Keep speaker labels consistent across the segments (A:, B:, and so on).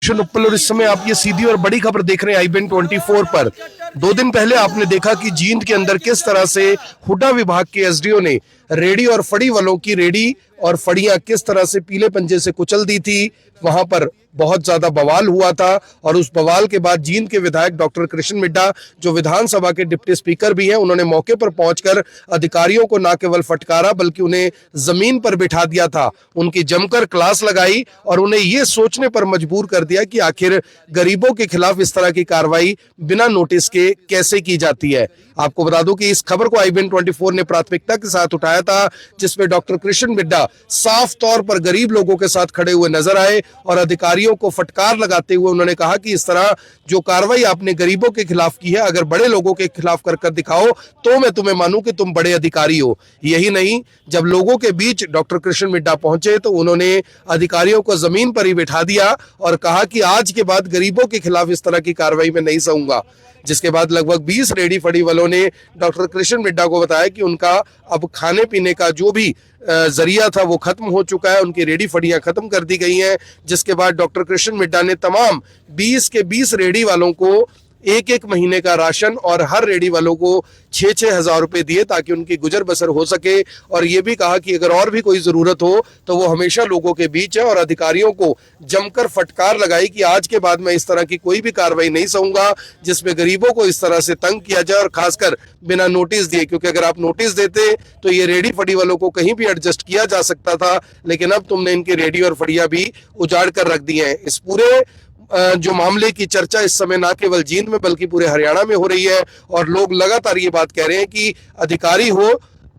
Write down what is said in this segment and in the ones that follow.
A: अश्विन उप्पल और इस समय आप ये सीधी और बड़ी खबर देख रहे हैं IBN 24 पर। 2 दिन पहले आपने देखा कि जींद के अंदर किस तरह से हुड्डा विभाग के एसडीओ ने रेडी और फड़ी वालों की रेडी और फड़ियां किस तरह से पीले पंजे से कुचल दी थी। वहां पर बहुत ज्यादा बवाल हुआ था और उस बवाल के बाद जींद के विधायक डॉक्टर कृष्ण मिड्डा, जो विधानसभा के डिप्टी स्पीकर भी हैं, उन्होंने मौके पर पहुंचकर अधिकारियों को न केवल फटकारा बल्कि उन्हें जमीन पर बिठा दिया था। उनकी जमकर क्लास लगाई और उन्हें यह सोचने पर मजबूर कर दिया कि आखिर गरीबों के खिलाफ इस तरह की कार्रवाई बिना नोटिस के कैसे की जाती है। आपको बता दूं कि इस खबर को IBN 24 ने प्राथमिकता के साथ उठाया था, जिसमें डॉक्टर कृष्ण मिड्डा साफ तौर पर गरीब लोगों के साथ खड़े हुए नजर आए और अधिकारियों को फटकार लगाते हुए उन्होंने कहा कि इस तरह जो कार्रवाई आपने गरीबों के खिलाफ की है, अगर बड़े लोगों के खिलाफ कर दिखाओ तो मैं तुम्हें मानूं कि तुम बड़े अधिकारी हो। यही नहीं, जब लोगों के बीच डॉक्टर कृष्ण मिड्डा पहुंचे तो उन्होंने अधिकारियों को जमीन पर ही बिठा दिया और कहा कि आज के बाद गरीबों के खिलाफ इस तरह की कार्रवाई में नहीं सहूंगा। जिसके बाद लगभग 20 रेडी फड़ी वालों ने डॉक्टर कृष्ण मिड्डा को बताया कि उनका अब खाने पीने का जो भी जरिया था वो खत्म हो चुका है, उनकी रेडी फड़ियां खत्म कर दी गई हैं। जिसके बाद डॉक्टर कृष्ण मिड्डा ने तमाम 20 के 20 रेडी वालों को 1-1 महीने का राशन और हर रेडी वालों को 6-6 हजार रुपए दिए ताकि उनकी गुजर बसर हो सके। और ये भी कहा कि अगर और भी कोई जरूरत हो तो वो हमेशा लोगों के बीच है और अधिकारियों को जमकर फटकार लगाई कि आज के बाद मैं इस तरह की कोई भी कार्रवाई नहीं सहूंगा जिसमें गरीबों को इस तरह से तंग किया जाए और खासकर बिना नोटिस दिए, क्योंकि अगर आप नोटिस देते तो ये रेडी फड़ी वालों को कहीं भी एडजस्ट किया जा सकता था, लेकिन अब तुमने इनकी रेडी और फड़ियां भी उजाड़ कर रख दी हैं। इस पूरे जो मामले की चर्चा इस समय ना केवल जींद में बल्कि पूरे हरियाणा में हो रही है और लोग लगातार ये बात कह रहे हैं कि अधिकारी हो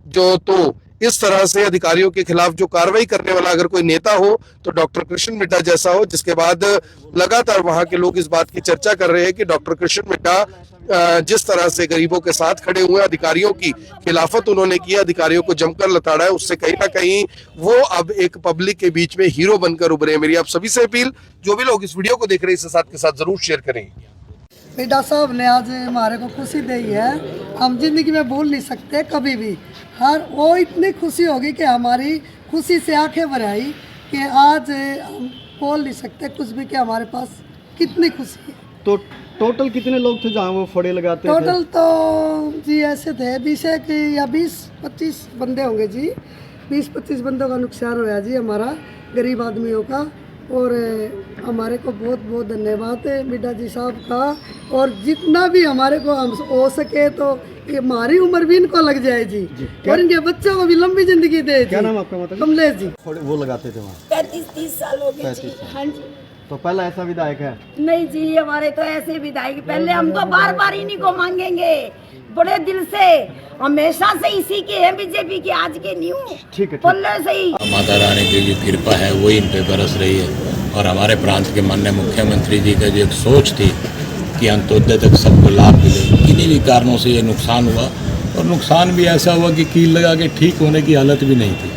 A: जो तो इस तरह से अधिकारियों के खिलाफ जो कार्रवाई करने वाला अगर कोई नेता हो तो डॉक्टर कृष्ण मिड्डा जैसा हो। जिसके बाद लगातार वहां के लोग इस बात की चर्चा कर रहे हैं कि डॉक्टर कृष्ण मिड्डा जिस तरह से गरीबों के साथ खड़े हुए, अधिकारियों की खिलाफत उन्होंने की, अधिकारियों को जमकर लताड़ा है, उससे कहीं ना कहीं वो अब एक पब्लिक के बीच में हीरो बनकर उभरे। मेरी आप सभी से अपील, जो भी लोग इस वीडियो को देख रहे हैं इसे साथ के साथ जरूर शेयर करें।
B: मिड्डा साहब ने आज हमारे को खुशी दी है, हम जिंदगी में भूल नहीं सकते कभी भी। हर वो इतनी खुशी होगी कि हमारी खुशी से आंखें भर आई कि आज हम बोल नहीं सकते कुछ भी कि हमारे पास कितनी खुशी है।
C: तो टोटल कितने लोग थे जहाँ वो फड़े लगाते थे?
B: टोटल तो जी ऐसे थे 20 या 20-25 बंदे होंगे जी। 20-25 बंदों का नुकसान हुआ जी हमारा गरीब आदमियों का। और हमारे को बहुत बहुत धन्यवाद है मिड्डा जी साहब का। और जितना भी हमारे को हम हो सके तो ये हमारी उम्र भी इनको लग जाए जी और इनके बच्चों को भी लंबी जिंदगी दे।
C: क्या नाम आपका? मतलब
B: कमलेश जी।
C: वो लगाते थे वहाँ
D: 35-30 साल हो गए जी। हाँ जी।
C: तो पहला ऐसा विधायक है?
D: नहीं जी, हमारे तो ऐसे विधायक पहले हम तो बार बार इन्हीं को मांगेंगे बड़े दिल से, हमेशा से इसी के हैं बीजेपी की, आज के न्यू
C: ठीक है
D: पल्ले से ही।
E: माता रानी की जो कृपा है वही इन पे बरस रही है और हमारे प्रांत के माननीय मुख्यमंत्री जी का जो एक सोच थी कि अंत्योदय तक सबको लाभ मिले, किन्हीं भी कारणों से ये नुकसान हुआ और नुकसान भी ऐसा हुआ कि कील लगा के ठीक होने की हालत भी नहीं थी,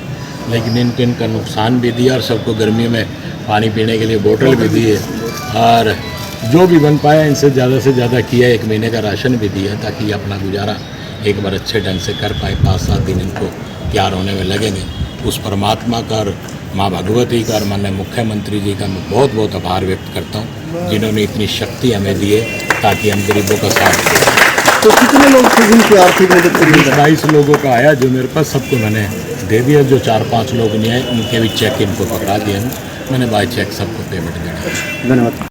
E: लेकिन इनका नुकसान भी दिया और सबको गर्मियों में पानी पीने के लिए बोतल भी दी है और जो भी बन पाया इनसे ज़्यादा किया। 1 महीने का राशन भी दिया ताकि ये अपना गुजारा एक बार अच्छे ढंग से कर पाए। 5-7 दिन इनको तैयार होने में लगेंगे। उस परमात्मा का और माँ भगवती का और माननीय मुख्यमंत्री जी का मैं बहुत बहुत आभार व्यक्त करता हूँ जिन्होंने इतनी शक्ति हमें दी है ताकि हम गरीबों का साथ दें।
C: तो कितने लोग थे जिनकी आर्थिक मदद करी?
E: 22 लोगों का आया जो मेरे पास, सबको मैंने दे दिया। जो 4-5 लोग नहीं आए उनके भी चेक इनको पकड़ा दिए, मैंने बाय चेक सबको पेमेंट देना।
C: धन्यवाद।